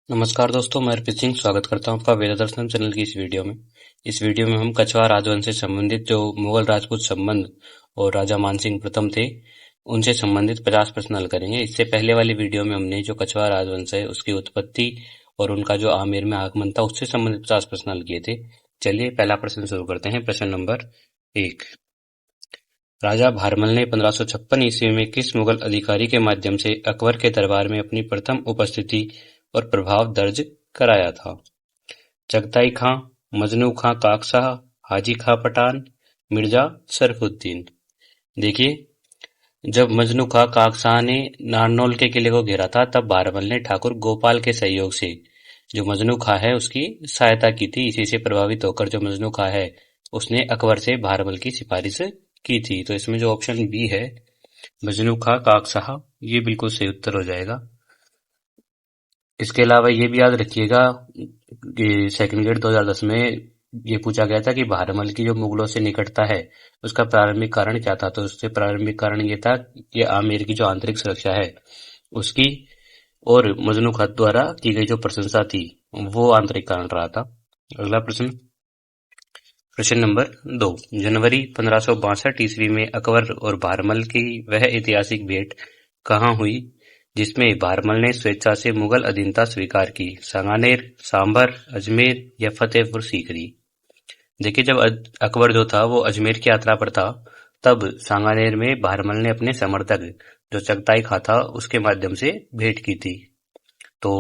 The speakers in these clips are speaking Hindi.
नमस्कार दोस्तों, मैं अर्पित सिंह स्वागत करता हूं आपका वेद दर्शन चैनल की इस वीडियो में। इस वीडियो में हम कछवार राजवंश से संबंधित जो मुगल राजपूत संबंध और राजा मानसिंह प्रथम थे, उनसे संबंधित 50 प्रश्न हल करेंगे। इससे पहले वाली वीडियो में हमने जो कछवार राजवंश है उसकी उत्पत्ति और उनका जो आमेर में आगमन था उससे संबंधित 50 प्रश्न हल किए थे। चलिए पहला प्रश्न शुरू करते हैं। प्रश्न नंबर 1। राजा भारमल ने 1556 ईस्वी में किस मुगल अधिकारी के माध्यम से अकबर के दरबार में अपनी प्रथम उपस्थिति और प्रभाव दर्ज कराया था? चगताई खां, मजनू खां काकशाह, हाजी खां पठान, मिर्जा शरफुद्दीन। देखिए, जब मजनू खां काकशाह ने नारनौल के किले को घेरा था, तब भारमल ने ठाकुर गोपाल के सहयोग से जो मजनू खां है उसकी सहायता की थी। इसी से प्रभावित होकर जो मजनू खां है उसने अकबर से भारमल की सिफारिश की थी। तो इसमें जो ऑप्शन बी है मजनू खां काकशाह, ये बिल्कुल सही उत्तर हो जाएगा। इसके अलावा ये भी याद रखिएगा कि सेकंड ग्रेड 2010 में ये पूछा गया था कि भारमल की जो मुगलों से निकटता है उसका प्रारंभिक कारण क्या था। तो उससे प्रारंभिक कारण ये था कि आमेर की जो आंतरिक सुरक्षा है उसकी और मजनू खां द्वारा की गई जो प्रशंसा थी वो आंतरिक कारण रहा था। अगला प्रश्न, प्रश्न नंबर 2। जनवरी 1562 ईस्वी में अकबर और भारमल की वह ऐतिहासिक भेंट कहाँ हुई जिसमें भारमल ने स्वेच्छा से मुगल अधीनता स्वीकार की? सांगानेर, सांभर, अजमेर या फतेहपुर सीकरी? देखिए, जब अकबर जो था वो अजमेर की यात्रा पर था, तब सांगानेर में भारमल ने अपने समर्थक जो चगताई खां था उसके माध्यम से भेंट की थी। तो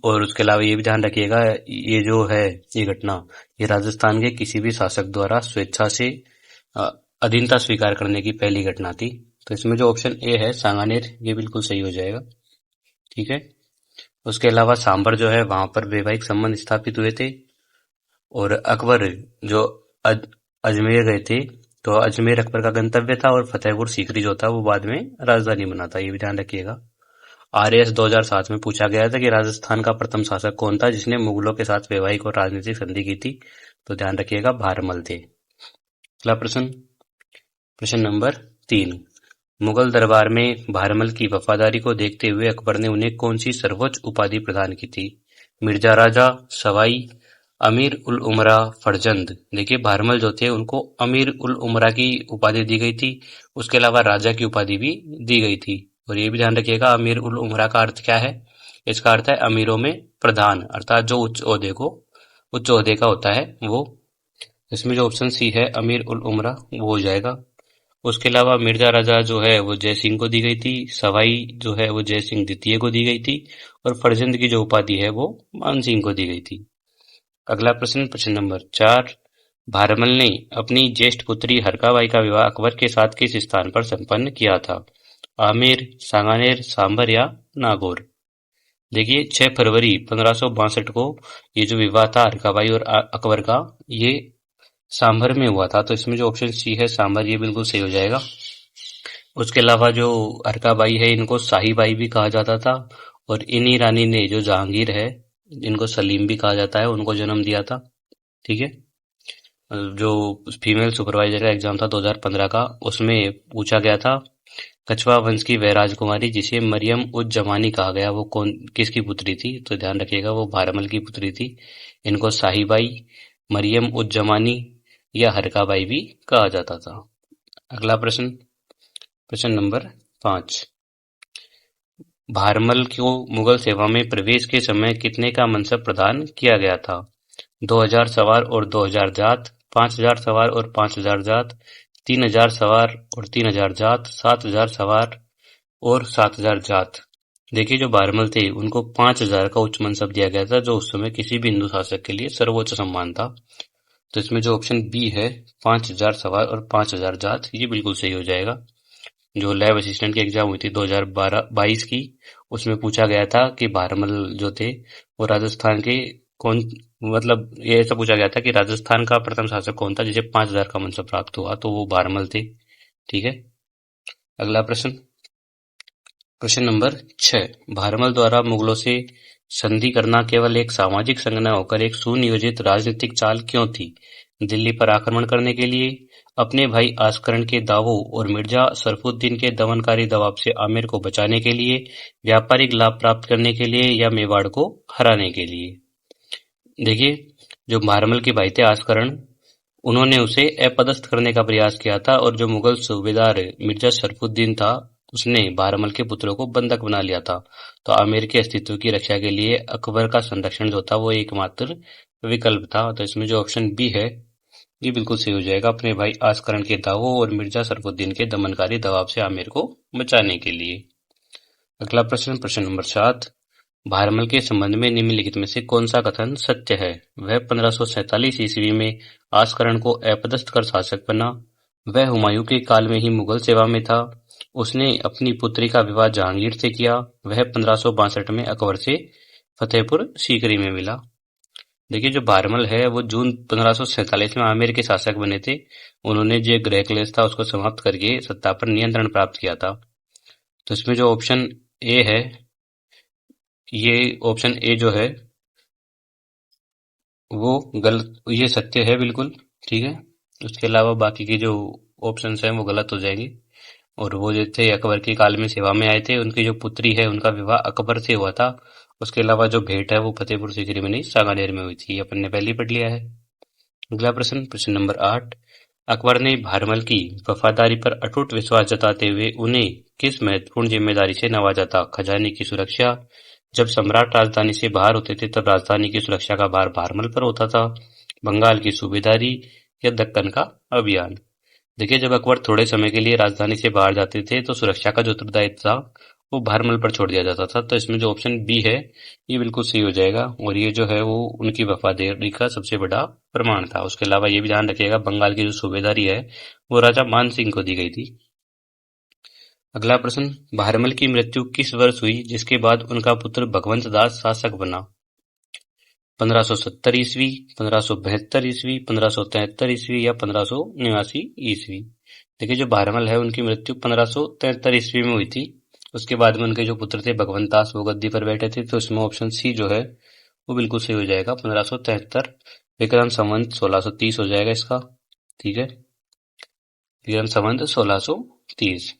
और उसके अलावा ये भी ध्यान रखिएगा, ये जो है ये घटना ये राजस्थान के किसी भी शासक द्वारा स्वेच्छा से अधीनता स्वीकार करने की पहली घटना थी। तो इसमें जो ऑप्शन ए है सांगानेर, ये बिल्कुल सही हो जाएगा। ठीक है। उसके अलावा सांभर जो है वहां पर वैवाहिक संबंध स्थापित हुए थे। और अकबर जो अजमेर गए थे, तो अजमेर अकबर का गंतव्य था और फतेहपुर सीकरी जो था वो बाद में राजधानी बना था। ये भी ध्यान रखिएगा। आरएएस 2007 में पूछा गया था कि राजस्थान का प्रथम शासक कौन था जिसने मुगलों के साथ वैवाहिक और राजनीतिक संधि की थी? तो ध्यान रखिएगा, भारमल थे। अगला प्रश्न, प्रश्न नंबर 3। मुगल दरबार में भारमल की वफादारी को देखते हुए अकबर ने उन्हें कौन सी सर्वोच्च उपाधि प्रदान की थी? मिर्जा राजा, सवाई, अमीर उल उमरा, फरजंद। देखिए, भारमल जो थे उनको अमीर उल उमरा की उपाधि दी गई थी। उसके अलावा राजा की उपाधि भी दी गई थी। और ये भी ध्यान रखिएगा, अमीर उल उमरा का अर्थ क्या है? इसका अर्थ है अमीरों में प्रधान, अर्थात जो उच्च ओहदे का होता है वो। इसमें जो ऑप्शन सी है अमीर उल उमरा वो हो जाएगा। उसके अलावा मिर्जा राजा जो है वो जय सिंह को दी गई थी, सवाई जो है वो जय सिंह द्वितीय को दी गई थी और फरजंद की जो उपाधि है वो मान सिंह को दी गई थी। अगला प्रश्न, प्रश्न नंबर 4। भारमल ने अपनी ज्येष्ठ पुत्री हरकाबाई का विवाह अकबर के साथ किस स्थान पर संपन्न किया था? आमेर, सांगानेर, सांभर या नागौर? देखिए, 6 फरवरी 1562 को ये जो विवाह था हरकाबाई और अकबर का, ये सांभर में हुआ था। तो इसमें जो ऑप्शन सी है सांभर, ये बिल्कुल सही हो जाएगा। उसके अलावा जो हरकाबाई है इनको शाहीबाई भी कहा जाता था और इन्हीं रानी ने जो जहांगीर है इनको सलीम भी कहा जाता है, उनको जन्म दिया था। ठीक है। जो फीमेल सुपरवाइजर का एग्जाम था 2015 का, उसमें पूछा गया था कछवा वंश की वह राजकुमारी जिसे मरियम उज जमानी कहा गया वो कौन किसकी पुत्री थी? तो ध्यान रखिएगा वो भारमल की पुत्री थी। इनको शाहीबाई, मरियम उज जमानी या हरकाबाई भी कहा जाता था। अगला प्रश्न, प्रश्न नंबर 5। भारमल को मुगल सेवा में प्रवेश के समय कितने का मनसब प्रदान किया गया था? 2000 सवार और 2000 जात, 5000 सवार और 5000 जात, 3000 सवार और 3000 जात, 7000 सवार और 7000 जात। देखिए, जो भारमल थे उनको 5000 का उच्च मनसब दिया गया था, जो उस समय किसी भी हिंदू शासक के लिए सर्वोच्च सम्मान था। तो इसमें जो ऑप्शन बी है 5000 सवार और 5000 जात, ये बिल्कुल सही हो जाएगा। जो लैब असिस्टेंट की एग्जाम हुई थी 2022 की, उसमें पूछा गया था कि भारमल जो थे वो राजस्थान के कौन, मतलब ये ऐसा पूछा गया था कि राजस्थान का प्रथम शासक कौन था जिसे 5000 का मनसब प्राप्त हुआ, तो वो भारमल थे। ठीक है। अगला प्रश्न, प्रश्न नंबर 6। भारमल द्वारा मुगलों से संधि करना केवल एक सामाजिक संघ न होकर एक सुनियोजित राजनीतिक चाल क्यों थी? दिल्ली पर आक्रमण करने के लिए, अपने भाई आस्करण के दावों और मिर्जा शरफुद्दीन के दमनकारी दबाव से आमेर को बचाने के लिए, व्यापारिक लाभ प्राप्त करने के लिए या मेवाड़ को हराने के लिए। देखिए, जो भारमल के भाई थे आस्करण, उन्होंने उसे अपदस्थ करने का प्रयास किया था और जो मुगल सूबेदार मिर्जा शरफुद्दीन था, उसने भारमल के पुत्रों को बंधक बना लिया था। तो आमेर के अस्तित्व की रक्षा के लिए अकबर का संरक्षण जो था वो एकमात्र विकल्प था। तो इसमें जो ऑप्शन बी है ये बिल्कुल सही हो जाएगा, अपने भाई आस्करण के दावों और मिर्जा शरफुद्दीन के दमनकारी दबाव से आमेर को बचाने के लिए। अगला प्रश्न, प्रश्न नंबर 7। भारमल के संबंध में निम्नलिखित में से कौन सा कथन सत्य है? वह 1547 ईस्वी में आस्करण को अपदस्थ कर शासक बना। वह हुमायूं के काल में ही मुगल सेवा में था। उसने अपनी पुत्री का विवाह जहांगीर से किया। वह 1562 में अकबर से फतेहपुर सीकरी में मिला। देखिए, जो भारमल है वो जून 1547 में आमेर के शासक बने थे। उन्होंने जो गृह क्लेश था उसको समाप्त करके सत्ता पर नियंत्रण प्राप्त किया था। तो इसमें जो ऑप्शन ए है, ये ऑप्शन ए जो है वो गलत, ये सत्य है बिल्कुल, ठीक है। उसके अलावा बाकी की जो ऑप्शंस हैं वो गलत हो जाएंगे। और वो जो थे अकबर के काल में सेवा में आए थे, उनकी जो पुत्री है उनका विवाह अकबर से हुआ था। उसके अलावा जो भेंट है वो फतेहपुर सीकरी में नहीं, सांगानेर में हुई थी। अपन ने पहले ही पढ़ लिया है। अगला प्रश्न, प्रश्न नंबर 8। अकबर ने भारमल की वफादारी पर अटूट विश्वास जताते हुए उन्हें किस महत्वपूर्ण जिम्मेदारी से नवाजा था? खजाने की सुरक्षा। जब सम्राट राजधानी से बाहर होते थे तब राजधानी की सुरक्षा का भार भारमल पर होता था। बंगाल की सूबेदारी या दक्कन का अभियान। देखिए, जब अकबर थोड़े समय के लिए राजधानी से बाहर जाते थे तो सुरक्षा का जो उत्तरदायित्व था वो भारमल पर छोड़ दिया जाता था। तो इसमें जो ऑप्शन बी है ये बिल्कुल सही हो जाएगा और ये जो है वो उनकी वफादारी का सबसे बड़ा प्रमाण था। उसके अलावा ये भी ध्यान रखिएगा, बंगाल की जो सूबेदारी है वो राजा मान सिंह को दी गई थी। अगला प्रश्न, भारमल की मृत्यु किस वर्ष हुई जिसके बाद उनका पुत्र भगवंत दास शासक बना? 1570 ईस्वी, 1572 ईस्वी, 1573 ईस्वी या 1589 ईस्वी। देखिए, जो भारमल है उनकी मृत्यु 1573 ईस्वी में हुई थी। उसके बाद में उनके जो पुत्र थे भगवंत दास वो गद्दी पर बैठे थे। तो इसमें ऑप्शन सी जो है वो बिल्कुल सही हो जाएगा, 1573। विक्रम संवत 1630 हो जाएगा इसका, ठीक है। विक्रम संवत 1630।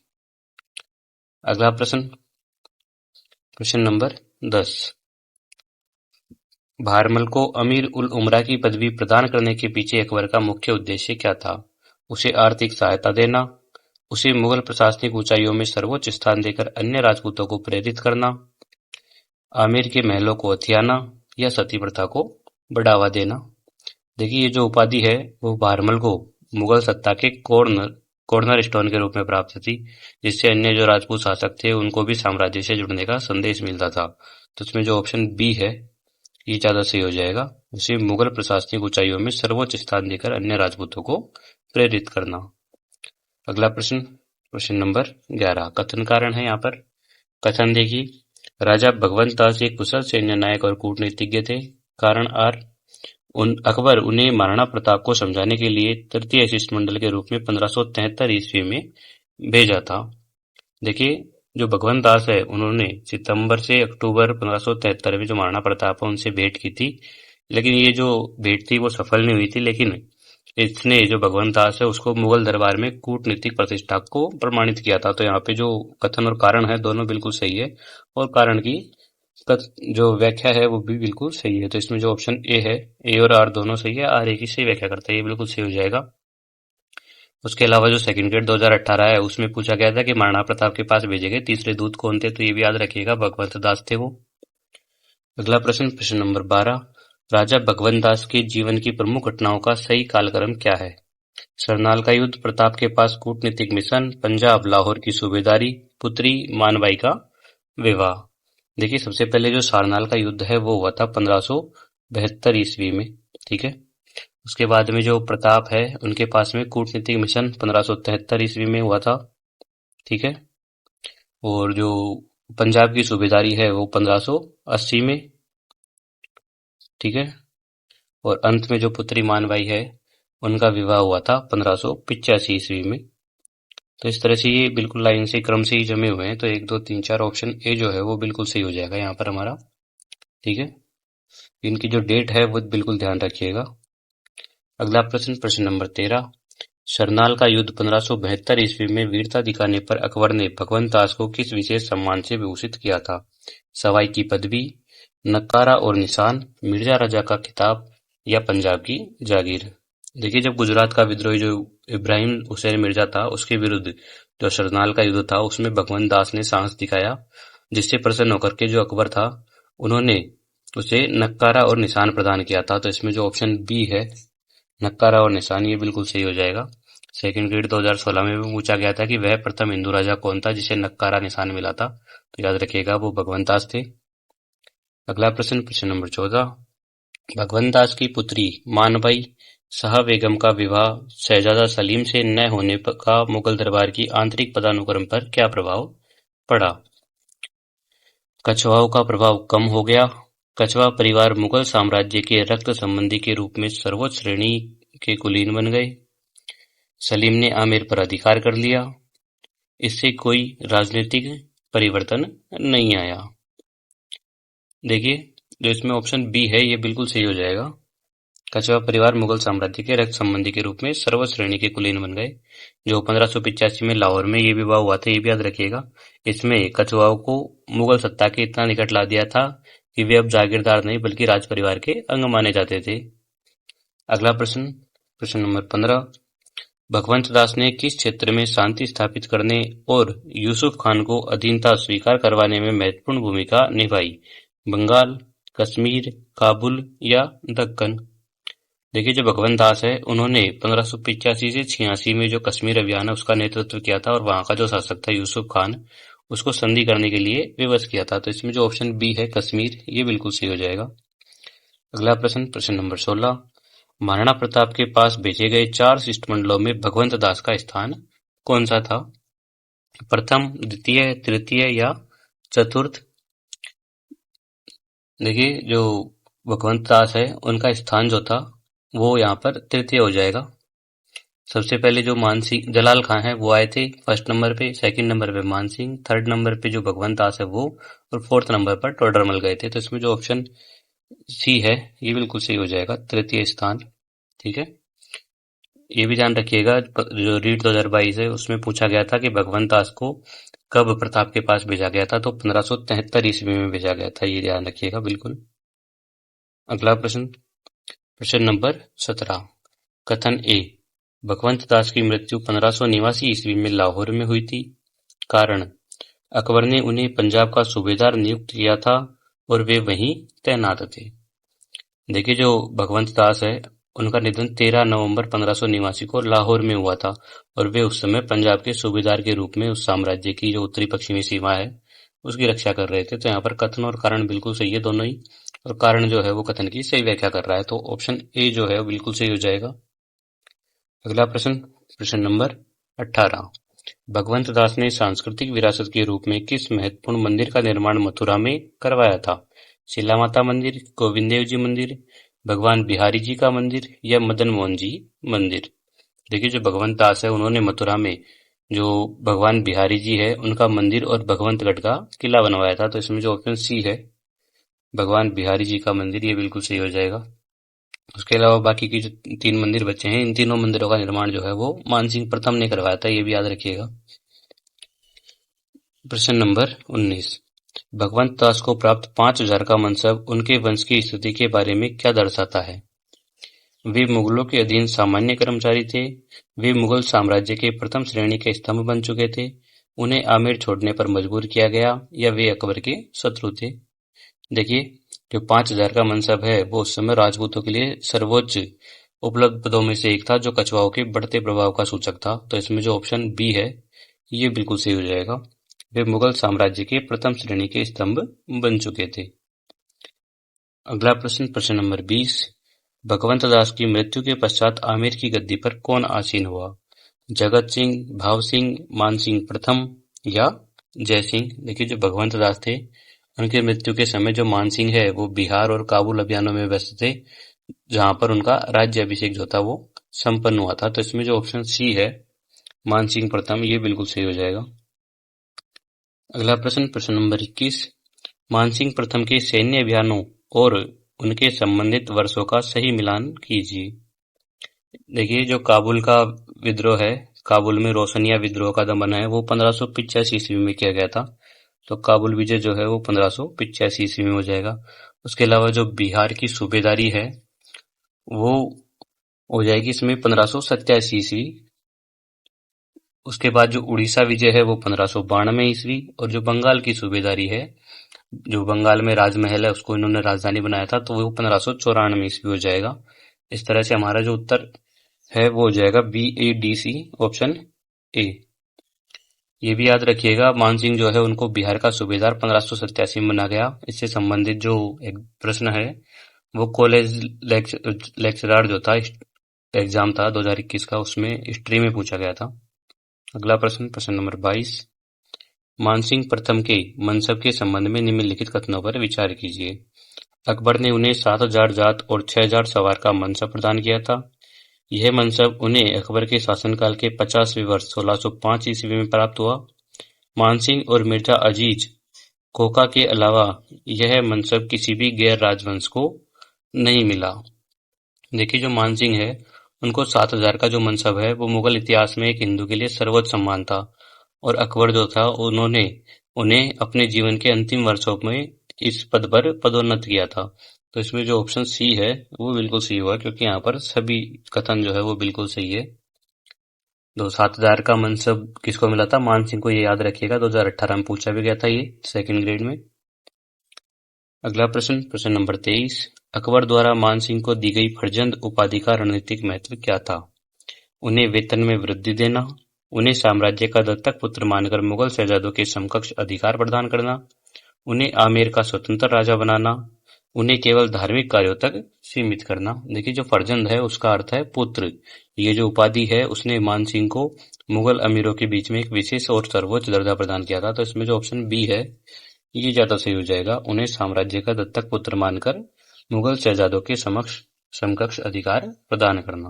अगला प्रश्न, प्रश्न नंबर 10। भारमल को अमीर उल उमरा की पदवी प्रदान करने के पीछे अकबर का मुख्य उद्देश्य क्या था? उसे आर्थिक सहायता देना, उसे मुगल प्रशासनिक ऊंचाइयों में सर्वोच्च स्थान देकर अन्य राजपूतों को प्रेरित करना, आमेर के महलों को हथियाना या सती प्रथा को बढ़ावा देना। देखिए, ये जो उपाधि है वो भारमल को मुगल सत्ता के कॉर्नर स्टोन के रूप में प्राप्त थी, जिससे अन्य जो राजपूत शासक थे उनको भी साम्राज्य से जुड़ने का संदेश मिलता था। तो इसमें जो ऑप्शन बी है ये ज्यादा सही हो जाएगा, उसे मुगल प्रशासनिक ऊंचाइयों में सर्वोच्च स्थान देकर अन्य राजपूतों को प्रेरित करना। अगला प्रश्न, प्रश्न नंबर 11। कथन कारण है यहाँ पर। कथन देखिए, राजा भगवंत दास एक कुशल सैन्य नायक और कूटनीतिज्ञ थे। कारण आर, अकबर उन्हें महाराणा प्रताप को समझाने के लिए तृतीय शिष्टमंडल के रूप में 1573 ईस्वी में भेजा था। देखिए, जो भगवंत दास है उन्होंने सितंबर से अक्टूबर 1573 में जो महाराणा प्रताप है उनसे भेंट की थी, लेकिन ये जो भेंट थी वो सफल नहीं हुई थी। लेकिन इसने जो भगवंत दास है उसको मुगल दरबार में कूटनीतिक प्रतिष्ठा को प्रमाणित किया था। तो यहाँ पे जो कथन और कारण है दोनों बिल्कुल सही है और कारण की जो व्याख्या है वो भी बिल्कुल सही है। तो इसमें जो ऑप्शन ए है, ए और आर दोनों सही है, आर ए की सही व्याख्या करता है, ये बिल्कुल सही हो जाएगा। उसके अलावा जो सेकंड ग्रेड 2018 है उसमें पूछा गया था कि महाराणा प्रताप के पास भेजे गए तीसरे दूत कौन थे, तो ये भी याद रखिएगा, भगवंत दास थे वो। अगला प्रश्न, प्रश्न नंबर 12। राजा भगवंत दास के जीवन की प्रमुख घटनाओं का सही कालक्रम क्या है? सरनाल का युद्ध, प्रताप के पास कूटनीतिक मिशन, पंजाब लाहौर की सूबेदारी, पुत्री मानबाई का विवाह। देखिए, सबसे पहले जो सारनाल का युद्ध है वो हुआ था 1572 ईस्वी में, ठीक है। उसके बाद में जो प्रताप है उनके पास में कूटनीतिक मिशन 1573 ईस्वी में हुआ था, ठीक है। और जो पंजाब की सूबेदारी है वो 1580 में, ठीक है। और अंत में जो पुत्री मानबाई है उनका विवाह हुआ था 1585 ईस्वी में। तो इस तरह से ये बिल्कुल लाइन से क्रम से ही जमे हुए हैं। तो 1 2 3 4 ऑप्शन ए जो है वो बिल्कुल सही हो जाएगा यहाँ पर हमारा, ठीक है। इनकी जो डेट है वो बिल्कुल ध्यान रखिएगा। अगला प्रश्न, प्रश्न नंबर 13। शरनाल का युद्ध 1572 ईस्वी में वीरता दिखाने पर अकबर ने भगवंत दास को किस विशेष सम्मान से विभूषित किया था? सवाई की पदवी, नक्कारा और निशान, मिर्जा राजा का खिताब या पंजाब की जागीर। देखिए, जब गुजरात का विद्रोही जो इब्राहिम हुसैन मिर्जा था उसके विरुद्ध जो शरनाल का युद्ध था उसमें भगवंत दास ने साहस दिखाया, जिससे प्रसन्न होकर के जो अकबर था उन्होंने उसे नक्कारा और निशान प्रदान किया था। तो इसमें जो ऑप्शन बी है नक्कारा और निशान, ये बिल्कुल सही हो जाएगा। सेकंड ग्रेड 2016 में भी पूछा गया था कि वह प्रथम हिंदू राजा कौन था जिसे नक्कारा निशान मिला था, तो याद रखिएगा वो भगवंत दास थे। अगला प्रश्न, प्रश्न नंबर 14। भगवंत दास की पुत्री मानबाई शाह बेगम का विवाह शहजादा सलीम से न होने का मुगल दरबार की आंतरिक पदानुक्रम पर क्या प्रभाव पड़ा? कछवाओं का प्रभाव कम हो गया, कछवा परिवार मुगल साम्राज्य के रक्त संबंधी के रूप में सर्वोच्च श्रेणी के कुलीन बन गए, सलीम ने आमेर पर अधिकार कर लिया, इससे कोई राजनीतिक परिवर्तन नहीं आया। देखिए, जो इसमें ऑप्शन बी है ये बिल्कुल सही हो जाएगा। कछवा परिवार मुगल साम्राज्य के रक्त संबंधी के रूप में सर्वोच्च श्रेणी के कुलीन बन गए। जो 1585 में लाहौर में ये विवाह हुआ था, ये भी याद रखिएगा। इसमें कछवाओं को मुगल सत्ता के इतना निकट ला दिया था कि वे अब जागीरदार नहीं बल्कि राज परिवार के अंग माने जाते थे। अगला प्रश्न, प्रश्न नंबर 15। भगवंत दास ने किस क्षेत्र में शांति स्थापित करने और यूसुफ खान को अधीनता स्वीकार करवाने में महत्वपूर्ण भूमिका निभाई? बंगाल, कश्मीर, काबुल या दक्कन? देखिए, जो भगवंत दास है उन्होंने 1585 से 86 में जो कश्मीर अभियान है उसका नेतृत्व किया था और वहां का जो शासक था यूसुफ खान उसको संधि करने के लिए विवश किया था। तो इसमें जो ऑप्शन बी है कश्मीर, ये बिल्कुल सही हो जाएगा। अगला प्रश्न, प्रश्न नंबर 16। महाराणा प्रताप के पास भेजे गए 4 शिष्टमंडलों में भगवंत दास का स्थान कौन सा था? प्रथम, द्वितीय, तृतीय या चतुर्थ? देखिए, जो भगवंत दास है उनका स्थान जो था वो यहाँ पर तृतीय हो जाएगा। सबसे पहले जो मानसिंह जलाल खां है वो आए थे फर्स्ट नंबर पे, सेकंड नंबर पे मानसिंह, थर्ड नंबर पे जो भगवंत दास है वो, और फोर्थ नंबर पर टोडरमल गए थे। तो इसमें जो ऑप्शन सी है ये बिल्कुल सही हो जाएगा, तृतीय स्थान। ठीक है, ये भी ध्यान रखिएगा, जो रीट 2022 है उसमें पूछा गया था कि भगवंत दास को कब प्रताप के पास भेजा गया था, तो 1573 ईस्वी में भेजा गया था, ये ध्यान रखिएगा बिल्कुल। अगला प्रश्न, प्रश्न नंबर 17। कथन ए, भगवंत दास की मृत्यु 1589 ईस्वी में लाहौर में हुई थी। कारण, अकबर ने उन्हें पंजाब का सूबेदार नियुक्त किया था और वे वहीं तैनात थे। देखिए, जो भगवंत दास है उनका निधन 13 नवंबर 1589 को लाहौर में हुआ था और वे उस समय पंजाब के सूबेदार के रूप में उस साम्राज्य की जो उत्तरी पश्चिमी सीमा है उसकी रक्षा कर रहे थे। तो यहाँ पर कथन और कारण बिल्कुल सही है दोनों ही, और कारण जो है वो कथन की सही व्याख्या कर रहा है, तो ऑप्शन ए जो है वो बिल्कुल सही हो जाएगा। अगला प्रश्न, प्रश्न नंबर 18। भगवंत दास ने सांस्कृतिक विरासत के रूप में किस महत्वपूर्ण मंदिर का निर्माण मथुरा में करवाया था? शिला माता मंदिर, गोविंद देव जी मंदिर, भगवान बिहारी जी का मंदिर या मदन मोहन जी मंदिर? देखिए, जो भगवंत दास है उन्होंने मथुरा में जो भगवान बिहारी जी है उनका मंदिर और भगवंतगढ़ का किला बनवाया था। तो इसमें जो ऑप्शन सी है भगवान बिहारी जी का मंदिर, ये बिल्कुल सही हो जाएगा। उसके अलावा बाकी की जो 3 मंदिर बचे हैं इन तीनों मंदिरों का निर्माण जो है वो मानसिंह प्रथम ने करवाया था, ये भी याद रखिएगा। प्रश्न नंबर 19। भगवंत दास को प्राप्त 5000 का मनसब उनके वंश की स्थिति के बारे में क्या दर्शाता है? वे मुगलों के अधीन सामान्य कर्मचारी थे, वे मुगल साम्राज्य के प्रथम श्रेणी के स्तंभ बन चुके थे, उन्हें आमेर छोड़ने पर मजबूर किया गया, या वे अकबर के शत्रु थे? देखिए, जो 5000 का मनसब है वो उस समय राजपूतों के लिए सर्वोच्च उपलब्ध पदों में से एक था जो कछवाओं के बढ़ते प्रभाव का सूचक था। तो इसमें जो ऑप्शन बी है ये बिल्कुल सही हो जाएगा, वे मुगल साम्राज्य के प्रथम श्रेणी के स्तंभ बन चुके थे। अगला प्रश्न, प्रश्न नंबर 20। भगवंत दास की मृत्यु के पश्चात आमेर की गद्दी पर कौन आसीन हुआ? जगत सिंह, भाव सिंह, मान सिंह प्रथम या जय सिंह? देखिए, जो भगवंत दास थे उनकी मृत्यु के समय जो मान सिंह है वो बिहार और काबुल अभियानों में व्यस्त थे, जहां पर उनका राज्य अभिषेक जो था वो संपन्न हुआ था। तो इसमें जो ऑप्शन सी है मान सिंह प्रथम, ये बिल्कुल सही हो जाएगा। अगला प्रश्न, प्रश्न नंबर 21। मानसिंह प्रथम के सैन्य अभियानों और उनके संबंधित वर्षों का सही मिलान कीजिए। देखिए, जो काबुल का विद्रोह है, काबुल में रोशनिया विद्रोह का दमन है, वो 1585 ईस्वी में किया गया था। तो काबुल विजय जो है वो 1585 ईस्वी में हो जाएगा। उसके अलावा जो बिहार की सूबेदारी है वो हो जाएगी इसमें 1587 ईस्वी। उसके बाद जो उड़ीसा विजय है वो 1592 ईस्वी, और जो बंगाल की सूबेदारी है, जो बंगाल में राजमहल है उसको इन्होंने राजधानी बनाया था, तो वो 1594 ईस्वी हो जाएगा। इस तरह से हमारा जो उत्तर है वो हो जाएगा BADC, ऑप्शन ए। ये भी याद रखिएगा, मानसिंह जो है उनको बिहार का सूबेदार 1587 में बना गया। इससे संबंधित जो एक प्रश्न है वो कॉलेज लेक्चरर जो था, एग्जाम था 2021 का, उसमें हिस्ट्री में पूछा गया था। अगला प्रश्न, प्रश्न नंबर 22। मानसिंह प्रथम के मनसब के संबंध में निम्नलिखित कथनों पर विचार कीजिए। अकबर ने उन्हें 7,000 जात और 6,000 सवार का मनसब प्रदान किया था। यह मनसब उन्हें अकबर के शासनकाल के 50वें वर्ष 1605 ईस्वी में प्राप्त हुआ। मानसिंह और मिर्जा अजीज कोका के अलावा यह मनसब किसी भी गैर राजवंश को नहीं मिला। देखिए, जो मानसिंह है उनको 7,000 का जो मनसब है वो मुगल इतिहास में एक हिंदू के लिए सर्वोच्च सम्मान था, और अकबर जो था उन्होंने उन्हें अपने जीवन के अंतिम वर्षों में इस पद पर पदोन्नत किया था। तो इसमें जो ऑप्शन सी है वो बिल्कुल सही हुआ, क्योंकि यहाँ पर सभी कथन जो है वो बिल्कुल सही है। तो 7,000 का मनसब किसको मिला था? मानसिंह को। ये याद रखिएगा, 2018 में पूछा भी गया था ये सेकंड ग्रेड में। अगला प्रश्न, प्रश्न नंबर 23। अकबर द्वारा मानसिंह को दी गई फर्जंद उपाधि का रणनीतिक महत्व क्या था? उन्हें वेतन में वृद्धि देना, उन्हें साम्राज्य का दत्तक पुत्र मानकर मुगल शहजादों के समकक्ष अधिकार प्रदान करना, उन्हें आमेर का स्वतंत्र राजा बनाना, उन्हें केवल धार्मिक कार्यों तक सीमित करना। देखिए, जो फर्जंद है उसका अर्थ है पुत्र। ये जो उपाधि है उसने मानसिंह को मुगल अमीरों के बीच में एक विशेष और सर्वोच्च दर्जा प्रदान किया था। तो इसमें जो ऑप्शन बी है ये ज्यादा सही हो जाएगा, उन्हें साम्राज्य का दत्तक पुत्र मानकर मुगल शहजादों के समकक्ष अधिकार प्रदान करना।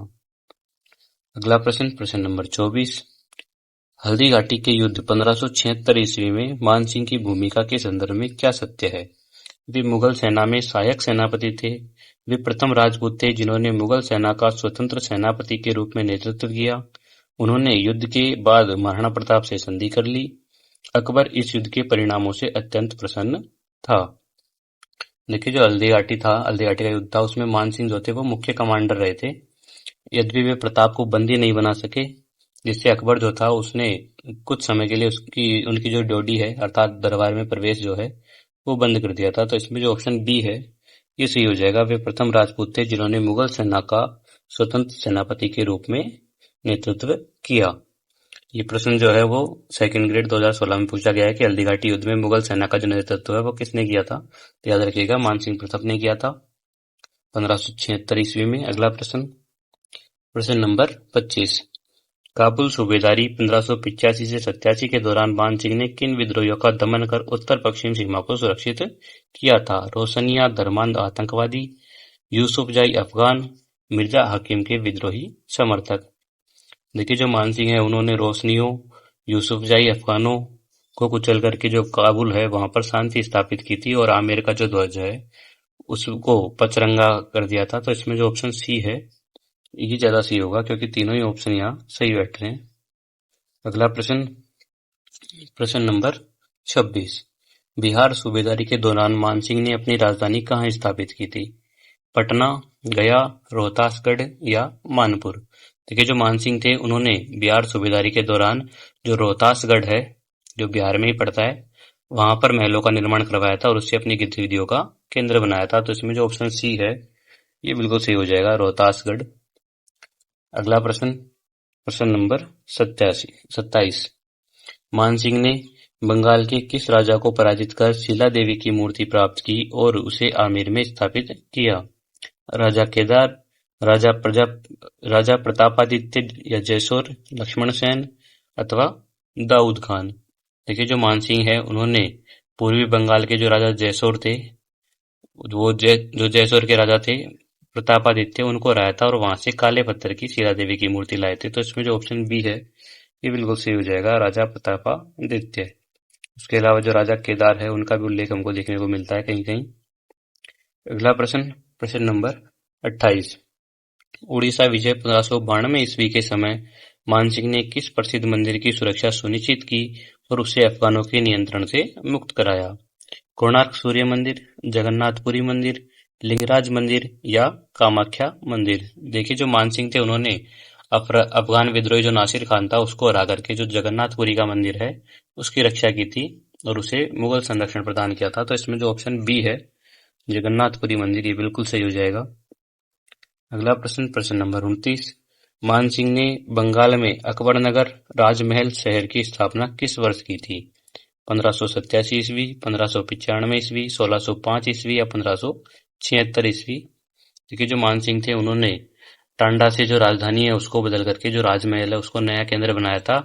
अगला प्रश्न, प्रश्न नंबर 24। हल्दी घाटी के युद्ध 1576 ईस्वी में मानसिंह की भूमिका के संदर्भ में क्या सत्य है? वे मुगल सेना में सहायक सेनापति थे। वे प्रथम राजपूत थे जिन्होंने मुगल सेना का स्वतंत्र सेनापति के रूप में नेतृत्व किया। उन्होंने युद्ध के बाद महाराणा प्रताप से संधि कर ली। अकबर इस युद्ध के परिणामों से अत्यंत प्रसन्न था। देखिए, जो हल्दी घाटी था, हल्दी घाटी का युद्ध था, उसमें मानसिंह जो थे वो मुख्य कमांडर रहे थे। यद्यपि वे प्रताप को बंदी नहीं बना सके, जिससे अकबर जो था उसने कुछ समय के लिए उनकी जो ड्योढ़ी है अर्थात दरबार में प्रवेश जो है वो बंद कर दिया था। तो इसमें जो ऑप्शन बी है ये सही हो जाएगा। वे प्रथम राजपूत थे जिन्होंने मुगल सेना का स्वतंत्र सेनापति के रूप में नेतृत्व किया। ये प्रश्न जो है वो सेकंड ग्रेड 2016 में पूछा गया है कि हल्दी घाटी युद्ध में मुगल सेना का जो नेतृत्व है वो किसने किया था? तो याद रखिएगा, मानसिंह प्रताप ने किया था 1576 ईस्वी में। अगला प्रश्न, प्रश्न नंबर 25। काबुल सूबेदारी 1585 से 87 के दौरान मानसिंह ने किन विद्रोहियों का दमन कर उत्तर पश्चिम सीमा को सुरक्षित किया था? रोशनिया धर्मांध आतंकवादी, यूसुफजाई अफगान, मिर्जा हाकिम के विद्रोही समर्थक। देखिए, जो मानसिंह है उन्होंने रोशनियों, यूसुफजाई अफगानों को कुचल करके जो काबुल है वहां पर शांति स्थापित की थी, और आमेर का जो ध्वज है उसको पचरंगा कर दिया था। तो इसमें जो ऑप्शन सी है ये ज्यादा सही होगा, क्योंकि तीनों ही ऑप्शन यहाँ सही बैठ रहे हैं। अगला प्रश्न, प्रश्न नंबर 26। बिहार सूबेदारी के दौरान मानसिंह ने अपनी राजधानी कहाँ स्थापित की थी? पटना, गया, रोहतासगढ़ या मानपुर? देखिए, जो मानसिंह थे उन्होंने बिहार सूबेदारी के दौरान जो रोहतासगढ़ है जो बिहार में ही पड़ता है वहां पर महलों का निर्माण करवाया था और उससे अपनी गतिविधियों का केंद्र बनाया था। तो इसमें जो ऑप्शन सी है ये बिल्कुल सही हो जाएगा, रोहतासगढ़। अगला प्रश्न, प्रश्न नंबर 27। मानसिंह ने बंगाल के किस राजा को पराजित कर शीला देवी की मूर्ति प्राप्त की और उसे आमेर में स्थापित किया? राजा केदार, राजा प्रतापादित्य या जयसोर, लक्ष्मण सेन अथवा दाऊद खान? देखिए, जो मानसिंह है उन्होंने पूर्वी बंगाल के जो राजा जयसोर थे, जो जयसोर के राजा थे प्रतापादित्य, उनको हराया था और वहां से काले पत्थर की शीला देवी की मूर्ति लाए थे। तो इसमें जो ऑप्शन बी है ये बिल्कुल सही हो जाएगा, राजा प्रतापादित्य। उसके अलावा जो राजा केदार है उनका भी उल्लेख हमको देखने को मिलता है कहीं कहीं। अगला प्रश्न, प्रश्न नंबर 28। उड़ीसा विजय 1592 ईस्वी के समय मानसिंह ने किस प्रसिद्ध मंदिर की सुरक्षा सुनिश्चित की और उसे अफगानों के नियंत्रण से मुक्त कराया? कोणार्क सूर्य मंदिर, जगन्नाथपुरी मंदिर, लिंगराज मंदिर या कामाख्या मंदिर? देखिए, जो मानसिंह थे उन्होंने अफगान विद्रोही जो नासिर खान था उसको हरा करके जो जगन्नाथपुरी का मंदिर है उसकी रक्षा की थी और उसे मुगल संरक्षण प्रदान किया था। तो इसमें जो ऑप्शन बी है जगन्नाथपुरी मंदिर, ये बिल्कुल सही हो जाएगा। अगला प्रश्न, प्रश्न नंबर 29। मानसिंह ने बंगाल में अकबरनगर राजमहल शहर की स्थापना किस वर्ष की थी? 1587 ईस्वी, 1595 ईस्वी, 1605 ईस्वी या 1576 ईस्वी? देखिए, जो मानसिंह थे उन्होंने टांडा से जो राजधानी है उसको बदल करके जो राजमहल है उसको नया केंद्र बनाया था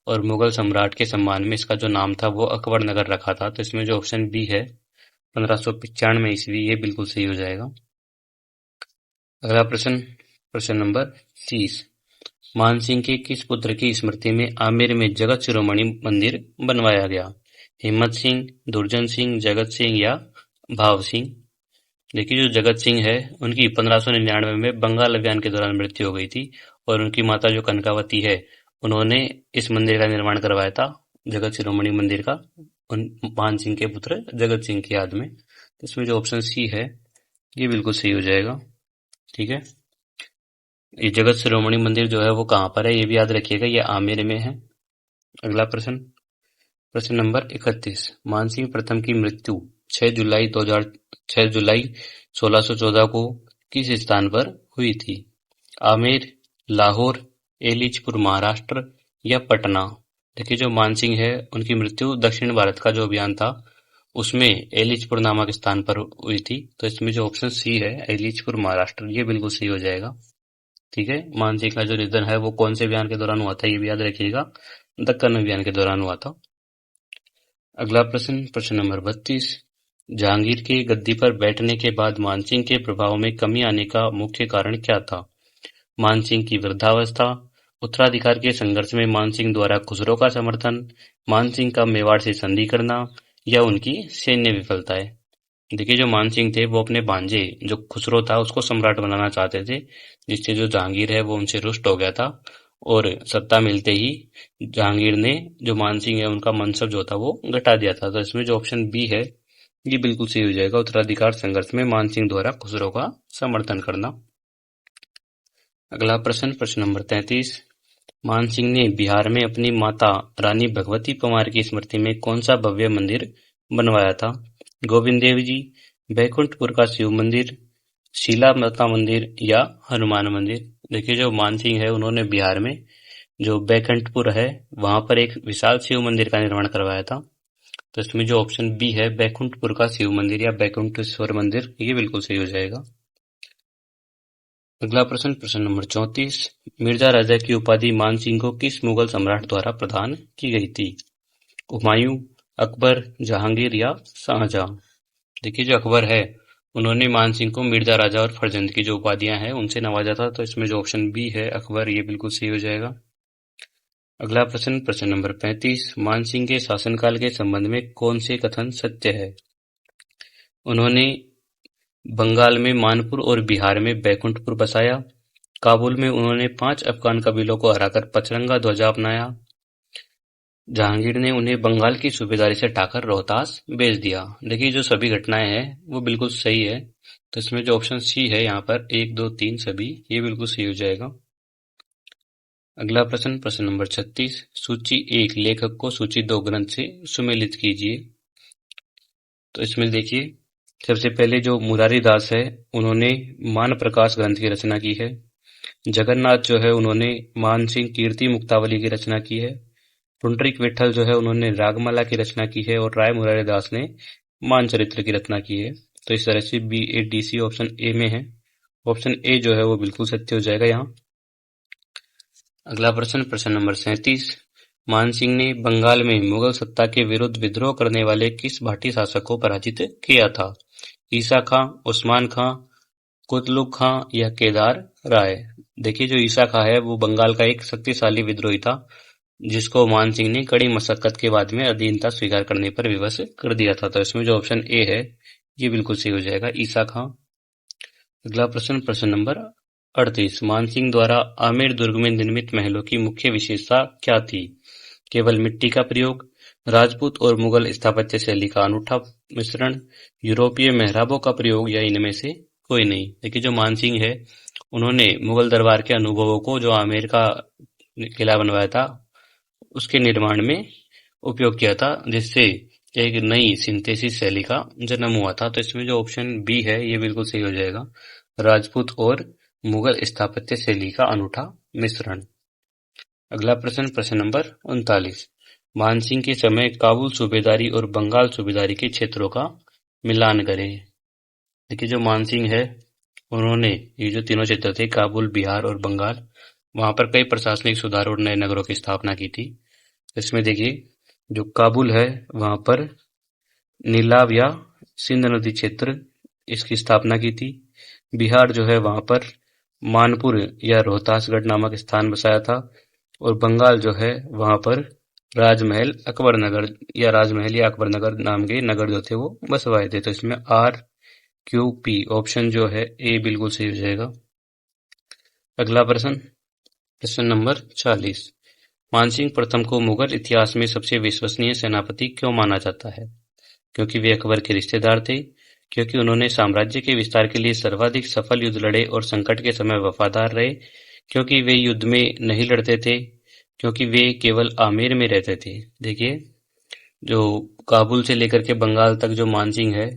और मुगल सम्राट के सम्मान में इसका जो नाम था वो अकबर नगर रखा था। तो इसमें जो ऑप्शन बी है 1595 ईस्वी, ये बिल्कुल सही हो जाएगा। अगला प्रश्न, प्रश्न नंबर 30। मानसिंह के किस पुत्र की स्मृति में आमेर में जगत शिरोमणि मंदिर बनवाया गया? हिम्मत सिंह, दुर्जन सिंह, जगत सिंह या भाव सिंह? देखिए, जो जगत सिंह है उनकी 1599 में बंगाल अभियान के दौरान मृत्यु हो गई थी और उनकी माता जो कनकावती है उन्होंने इस मंदिर का निर्माण करवाया था, जगत शिरोमणि मंदिर का, मानसिंह के पुत्र जगत सिंह की याद में। तो इसमें जो ऑप्शन सी है ये बिल्कुल सही हो जाएगा। ठीक है, ये जगत शिरोमणि मंदिर जो है वो कहाँ पर है ये भी याद रखिएगा, ये आमेर में है। अगला प्रश्न, प्रश्न नंबर 31। मानसिंह प्रथम की मृत्यु 6 जुलाई 1614 को किस स्थान पर हुई थी? आमेर, लाहौर, एलिचपुर महाराष्ट्र या पटना? देखिए, जो मानसिंह है उनकी मृत्यु दक्षिण भारत का जो अभियान था उसमें एलिचपुर नामक स्थान पर हुई थी। तो इसमें जो ऑप्शन सी है एलिचपुर महाराष्ट्र, ये बिल्कुल सही हो जाएगा। ठीक है, मानसिंह का जो निधन है वो कौन से अभियान के दौरान हुआ था ये भी याद रखिएगा, दक्कन अभियान के दौरान हुआ था। अगला प्रश्न, प्रश्न नंबर 32। जहांगीर के गद्दी पर बैठने के बाद मानसिंह के प्रभाव में कमी आने का मुख्य कारण क्या था? मानसिंह की वृद्धावस्था, उत्तराधिकार के संघर्ष में मानसिंह द्वारा खुसरो का समर्थन, मानसिंह का मेवाड़ से संधि करना या उनकी सैन्य विफलताएं? देखिए, जो मानसिंह थे वो अपने भांजे जो खुसरो था उसको सम्राट बनाना चाहते थे, जिससे जो जहांगीर है वो उनसे रुष्ट हो गया था और सत्ता मिलते ही जहांगीर ने जो मानसिंह है उनका मनसब जो था वो घटा दिया था। तो इसमें जो ऑप्शन बी है ये बिल्कुल सही हो जाएगा, उत्तराधिकार संघर्ष में मानसिंह द्वारा खुसरो का समर्थन करना। अगला प्रश्न, प्रश्न नंबर 33। मानसिंह ने बिहार में अपनी माता रानी भगवती परमार की स्मृति में कौन सा भव्य मंदिर बनवाया था? गोविंद देव जी, बैकुंठपुर का शिव मंदिर, शीला माता मंदिर या हनुमान मंदिर? देखिए, जो मानसिंह है उन्होंने बिहार में जो बैकुंठपुर है वहां पर एक विशाल शिव मंदिर का निर्माण करवाया था। तो इसमें जो ऑप्शन बी है बैकुंठपुर का शिव मंदिर या बैकुंठेश्वर मंदिर, ये बिल्कुल सही हो जाएगा। अगला प्रश्न, प्रश्न नंबर 34। मिर्जा राजा की उपाधि मानसिंह को किस मुगल सम्राट द्वारा प्रदान की गई थी? हुमायूं, अकबर, जहांगीर या शाहजहां? देखिए, जो अकबर है उन्होंने मानसिंह को मिर्जा राजा और फरजंद की जो उपाधियां हैं उनसे नवाजा था। तो इसमें जो ऑप्शन बी है अकबर, ये बिल्कुल सही हो जाएगा। अगला प्रश्न, प्रश्न नंबर 35। मानसिंह के शासनकाल के संबंध में कौन से कथन सत्य है? उन्होंने बंगाल में मानपुर और बिहार में बैकुंठपुर बसाया, काबुल में उन्होंने 5 अफगान कबीलों को हराकर पचरंगा ध्वजा अपनाया, जहांगीर ने उन्हें बंगाल की सूबेदारी से हटाकर रोहतास भेज दिया। देखिए, जो सभी घटनाएं हैं वो बिल्कुल सही है। तो इसमें जो ऑप्शन सी है यहाँ पर 1, 2, 3 सभी, ये बिल्कुल सही हो जाएगा। अगला प्रश्न, प्रश्न नंबर 36। सूची 1 लेखक को सूची 2 ग्रंथ से सुमेलित कीजिए। तो इसमें देखिए, सबसे पहले जो मुरारी दास है उन्होंने मान प्रकाश ग्रंथ की रचना की है। जगन्नाथ जो है उन्होंने मानसिंह कीर्ति मुक्तावली की रचना की है। पुंडरीक विठल जो है उन्होंने रागमाला की रचना की है और राय मुरारी दास ने मानचरित्र की रचना की है। तो इस तरह से B A D C option A में है। ऑप्शन ए जो है वो बिल्कुल सत्य हो जाएगा यहाँ। अगला प्रश्न, प्रश्न नंबर 37। मानसिंह ने बंगाल में मुगल सत्ता के विरुद्ध विद्रोह करने वाले किस भाटी शासक को पराजित किया था? ईसा खां, उस्मान खां, कुतलुक खां या केदार राय? देखिए, जो ईसा खां है वो बंगाल का एक शक्तिशाली विद्रोही था जिसको मानसिंह ने कड़ी मशक्कत के बाद में अधीनता स्वीकार करने पर विवश कर दिया था। तो इसमें जो ऑप्शन ए है ये बिल्कुल सही हो जाएगा, ईसा खां। अगला प्रश्न, प्रश्न नंबर 38 मानसिंह द्वारा आमेर दुर्ग में निर्मित महलों की मुख्य विशेषता क्या थी? केवल मिट्टी का प्रयोग, राजपूत और मुगल स्थापत्य शैली का अनूठा मिश्रण, यूरोपीय मेहराबों का प्रयोग या इनमें से कोई नहीं। देखिए जो मानसिंह है उन्होंने मुगल दरबार के अनुभवों को जो आमेर का किला बनवाया था उसके निर्माण में उपयोग किया था, जिससे एक नई सिंथेसिस शैली का जन्म हुआ था। तो इसमें जो ऑप्शन बी है ये बिल्कुल सही हो जाएगा, राजपूत और मुगल स्थापत्य शैली का अनूठा मिश्रण। अगला प्रश्न, प्रश्न नंबर 39 मानसिंह के समय काबुल सूबेदारी और बंगाल सूबेदारी के क्षेत्रों का मिलान करें। देखिए जो मानसिंह है उन्होंने ये जो तीनों क्षेत्र थे काबुल, बिहार और बंगाल, वहां पर कई प्रशासनिक सुधार और नए नगरों की स्थापना की थी। इसमें देखिए जो काबुल है वहां पर नीलाव या सिंध नदी क्षेत्र इसकी स्थापना की थी। बिहार जो है वहां पर मानपुर या रोहतासगढ़ नामक स्थान बसाया था, और बंगाल जो है वहां पर राजमहल या अकबर नगर नाम के नगर जो थे वो बसवाए थे। तो इसमें RQP ऑप्शन जो है ए बिल्कुल सही हो जाएगा। अगला प्रश्न, प्रश्न नंबर 40 मानसिंह प्रथम को मुगल इतिहास में सबसे विश्वसनीय सेनापति क्यों माना जाता है? क्योंकि वे अकबर के रिश्तेदार थे, क्योंकि उन्होंने साम्राज्य के विस्तार के लिए सर्वाधिक सफल युद्ध लड़े और संकट के समय वफादार रहे, क्योंकि वे युद्ध में नहीं लड़ते थे, क्योंकि वे केवल आमेर में रहते थे। देखिए जो काबुल से लेकर के बंगाल तक जो मानसिंह है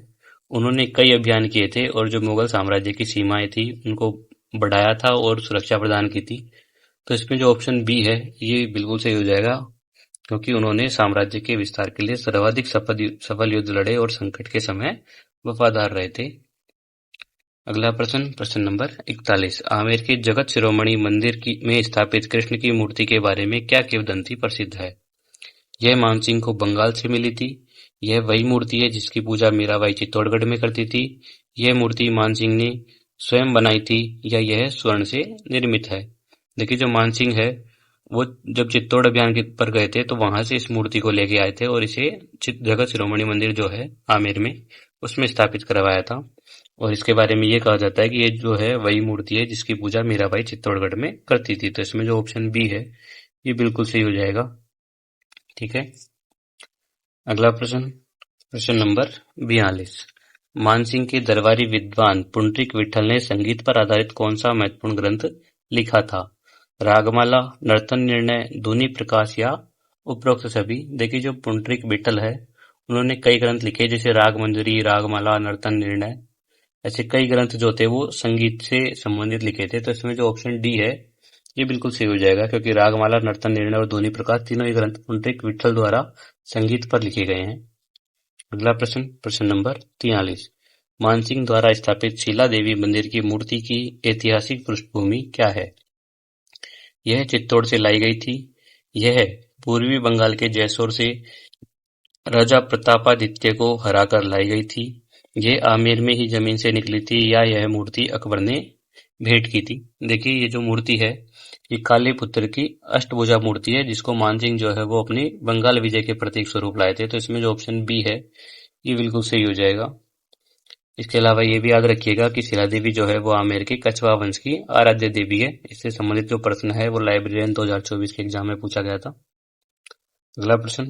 उन्होंने कई अभियान किए थे और जो मुगल साम्राज्य की सीमाएं थी उनको बढ़ाया था और सुरक्षा प्रदान की थी। तो इसमें जो ऑप्शन बी है ये बिल्कुल सही हो जाएगा, क्योंकि उन्होंने साम्राज्य के विस्तार के लिए सर्वाधिक सफल युद्ध लड़े और संकट के समय वफादार रहे थे। अगला प्रश्न, प्रश्न नंबर 41 आमेर के जगत शिरोमणि मंदिर में स्थापित कृष्ण की मूर्ति के बारे में क्या किंवदंती प्रसिद्ध है? यह मानसिंह को बंगाल से मिली थी, यह वही मूर्ति है जिसकी पूजा मीराबाई चित्तौड़गढ़ में करती थी, यह मूर्ति मानसिंह ने स्वयं बनाई थी, या यह स्वर्ण से निर्मित है? देखिए जो मानसिंह है वो जब चित्तौड़ अभियान पर गए थे तो वहां से इस मूर्ति को लेके आए थे और इसे जगत शिरोमणि मंदिर जो है आमेर में उसमें स्थापित करवाया था। और इसके बारे में ये कहा जाता है कि ये जो है वही मूर्ति है जिसकी पूजा मीराबाई चित्तौड़गढ़ में करती थी। तो इसमें जो ऑप्शन बी है ये बिल्कुल सही हो जाएगा। ठीक है, अगला प्रश्न, प्रश्न नंबर 42 मानसिंह के दरबारी विद्वान पुंडरीक विठल ने संगीत पर आधारित कौन सा महत्वपूर्ण ग्रंथ लिखा था? रागमाला, नर्तन निर्णय, ध्वनि प्रकाश या उपरोक्त सभी? देखिए जो पुंडरीक विठल है उन्होंने कई ग्रंथ लिखे, जैसे राग मंजरी, रागमाला, नर्तन निर्णय, ऐसे कई ग्रंथ जो थे वो संगीत से संबंधित लिखे थे। तो इसमें जो ऑप्शन डी है ये बिल्कुल सही हो जाएगा, क्योंकि रागमाला, नर्तन निर्णय और ध्वनि प्रकाश तीनों ही ग्रंथ पुंडरीक विठल द्वारा संगीत पर लिखे गए हैं। अगला प्रश्न, प्रश्न नंबर 43 मानसिंह द्वारा स्थापित शीला देवी मंदिर की मूर्ति की ऐतिहासिक पृष्ठभूमि क्या है? यह चित्तौड़ से लाई गई थी, यह पूर्वी बंगाल के जैसोर से राजा प्रतापादित्य को हराकर लाई गई थी, ये आमेर में ही जमीन से निकली थी, या यह मूर्ति अकबर ने भेंट की थी? देखिए ये जो मूर्ति है ये काली पुत्र की अष्टभुजा मूर्ति है, जिसको मानसिंह जो है वो अपनी बंगाल विजय के प्रतीक स्वरूप लाए थे। तो इसमें जो ऑप्शन बी है ये बिल्कुल सही हो जाएगा। इसके अलावा ये भी याद रखिएगा कि शीला देवी जो है वो आमेर के कछवा वंश की आराध्य देवी है। इससे संबंधित जो प्रश्न है वो लाइब्रेरियन 2024 के एग्जाम में पूछा गया था। अगला प्रश्न,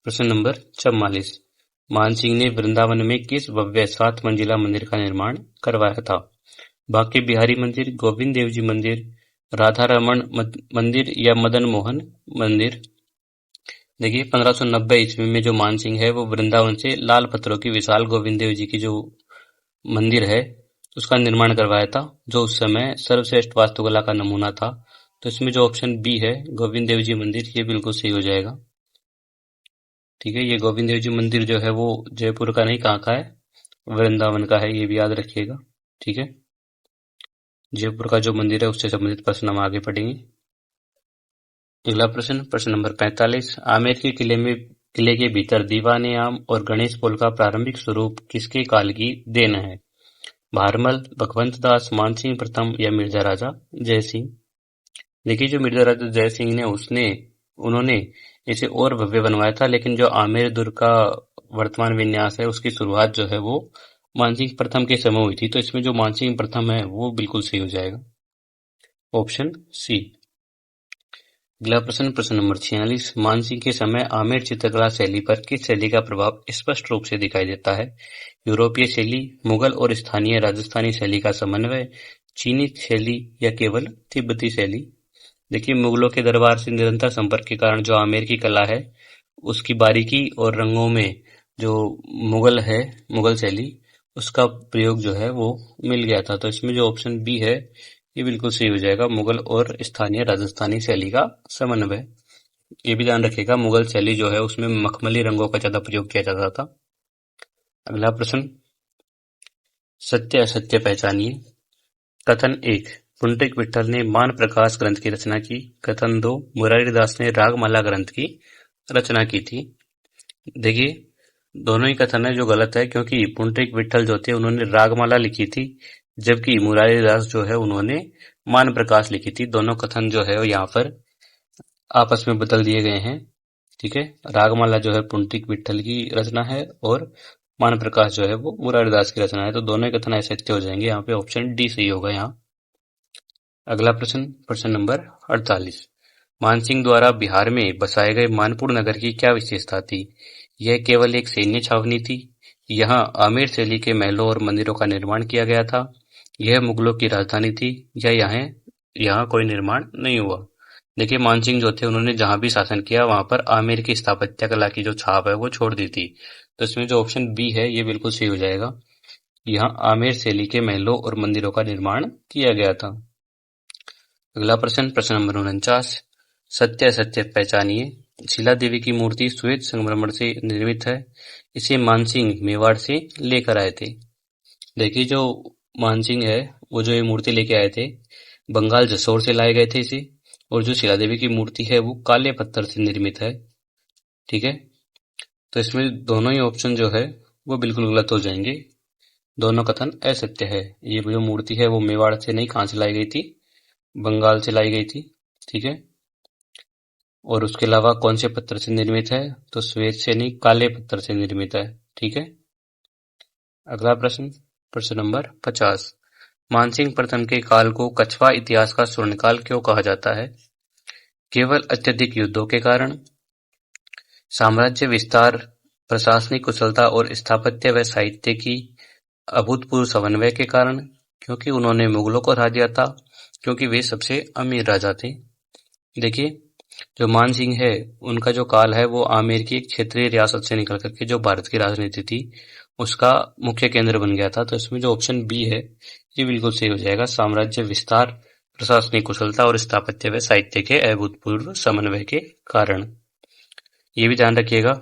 प्रश्न नंबर 44 मानसिंह ने वृंदावन में किस भव्य 7 मंजिला मंदिर का निर्माण करवाया था? बांके बिहारी मंदिर, गोविंद देव जी मंदिर, राधा रमन मंदिर या मदन मोहन मंदिर? देखिए 1590 ईस्वी में जो मानसिंह है वो वृंदावन से लाल पत्थरों की विशाल गोविंद देव जी की जो मंदिर है उसका निर्माण करवाया था, जो उस समय सर्वश्रेष्ठ वास्तुकला का नमूना था। तो इसमें जो ऑप्शन बी है गोविंद देव जी मंदिर ये बिल्कुल सही हो जाएगा। ठीक है, ये गोविंद देव जी मंदिर जो है वो जयपुर का नहीं, कहाँ का है? वृंदावन का है, ये भी याद रखिएगा। ठीक है, जयपुर का जो मंदिर है उससे संबंधित प्रश्न हम आगे पढ़ेंगे। अगला प्रश्न, प्रश्न नंबर 45 आमेर के किले के भीतर दीवाने-आम और गणेश पोल का प्रारंभिक स्वरूप किसके काल की देन है? भारमल, भगवंत दास, मानसिंह प्रथम या मिर्जा राजा जयसिंह? देखिए जो मिर्जा राजा जयसिंह ने उन्होंने इसे और भव्य बनवाया था, लेकिन जो आमेर दुर्ग का वर्तमान विन्यास है उसकी शुरुआत जो है वो मानसिंह प्रथम के समय हुई थी। तो इसमें जो मानसिंह प्रथम है वो बिल्कुल सही हो जाएगा। Option C. अगला प्रश्न, प्रश्न नंबर 46। मानसिंह के समय आमेर चित्रकला शैली पर किस शैली का प्रभाव स्पष्ट रूप से दिखाई देता है? यूरोपीय शैली, मुगल और स्थानीय राजस्थानी शैली का समन्वय, चीनी शैली या केवल तिब्बती शैली? देखिए, मुगलों के दरबार से निरंतर संपर्क के कारण जो आमेर की कला है उसकी बारीकी और रंगों में जो मुगल शैली, उसका प्रयोग जो है वो मिल गया था। तो इसमें जो ऑप्शन बी है ये बिल्कुल सही हो जाएगा, मुगल और स्थानीय राजस्थानी शैली का समन्वय। ये भी ध्यान रखिएगा, मुगल शैली जो है उसमें मखमली रंगों का ज्यादा प्रयोग किया जाता था। अगला प्रश्न, सत्य असत्य पहचानिए। कथन 1, पुंडरीक विठल ने मान प्रकाश ग्रंथ की रचना की। कथन 2, मुरारीदास ने रागमाला ग्रंथ की रचना की थी। देखिए, दोनों ही कथन है जो गलत है, क्योंकि पुंडरीक विठल जो थे उन्होंने रागमाला लिखी थी, जबकि मुरारीदास जो है उन्होंने मान प्रकाश लिखी थी। दोनों कथन जो है यहाँ पर आपस में बदल दिए गए हैं। ठीक है, रागमाला जो है पुंडरीक विठल की रचना है और मान प्रकाश जो है वो मुरारीदास की रचना है। तो दोनों कथन असत्य हो जाएंगे, यहाँ पे ऑप्शन डी सही होगा यहाँ। अगला प्रश्न, प्रश्न नंबर 48। मानसिंह द्वारा बिहार में बसाए गए मानपुर नगर की क्या विशेषता थी? यह केवल एक सैन्य छावनी थी, यहाँ आमेर शैली के महलों और मंदिरों का निर्माण किया गया था, यह मुगलों की राजधानी थी, या यहाँ कोई निर्माण नहीं हुआ? देखिए, मानसिंह जो थे उन्होंने जहां भी शासन किया वहां पर आमेर की स्थापत्य कला की जो छाप है वो छोड़ दी थी। तो इसमें जो ऑप्शन बी है ये बिल्कुल सही हो जाएगा, यहाँ आमेर शैली के महलों और मंदिरों का निर्माण किया गया था। अगला प्रश्न, प्रश्न नंबर 49। सत्य असत्य पहचानिए। शीला देवी की मूर्ति श्वेत संगमरमर से निर्मित है, इसे मानसिंह मेवाड़ से लेकर आए थे। देखिए, जो मानसिंह है वो जो ये मूर्ति लेके आए थे बंगाल जसोर से लाए गए थे इसे, और जो शीला देवी की मूर्ति है वो काले पत्थर से निर्मित है। ठीक है, तो इसमें दोनों ही ऑप्शन जो है वो बिल्कुल गलत हो जाएंगे, दोनों कथन असत्य है। ये जो मूर्ति है वो मेवाड़ से नहीं, कहां से लाई गई थी? बंगाल से लाई गई थी। ठीक है, और उसके अलावा कौन से पत्थर से निर्मित है? तो श्वेत से नहीं, काले पत्थर से निर्मित है। ठीक है, अगला प्रश्न, प्रश्न नंबर 50। मानसिंह प्रथम के काल को कछवा इतिहास का स्वर्णकाल क्यों कहा जाता है? केवल अत्यधिक युद्धों के कारण, साम्राज्य विस्तार, प्रशासनिक कुशलता और स्थापत्य व साहित्य की अभूतपूर्व समन्वय के कारण, क्योंकि उन्होंने मुगलों को हरा दिया था, क्योंकि वे सबसे अमीर राजा थे। देखिए, जो मानसिंह है उनका जो काल है वो आमेर की एक क्षेत्रीय रियासत से निकल करके जो भारत की राजनीति थी उसका मुख्य केंद्र बन गया था। तो इसमें जो ऑप्शन बी है ये बिल्कुल सही हो जाएगा, साम्राज्य विस्तार, प्रशासनिक कुशलता और स्थापत्य व साहित्य के अभूतपूर्व समन्वय के कारण। ये भी ध्यान रखिएगा,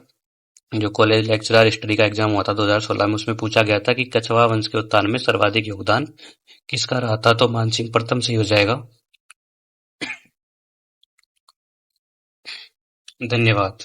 जो कॉलेज लेक्चरर हिस्ट्री का एग्जाम हुआ था 2016 में, उसमें पूछा गया था कि कछवा वंश के उत्थान में सर्वाधिक योगदान किसका रहा था? तो मानसिंह प्रथम सही हो जाएगा। धन्यवाद।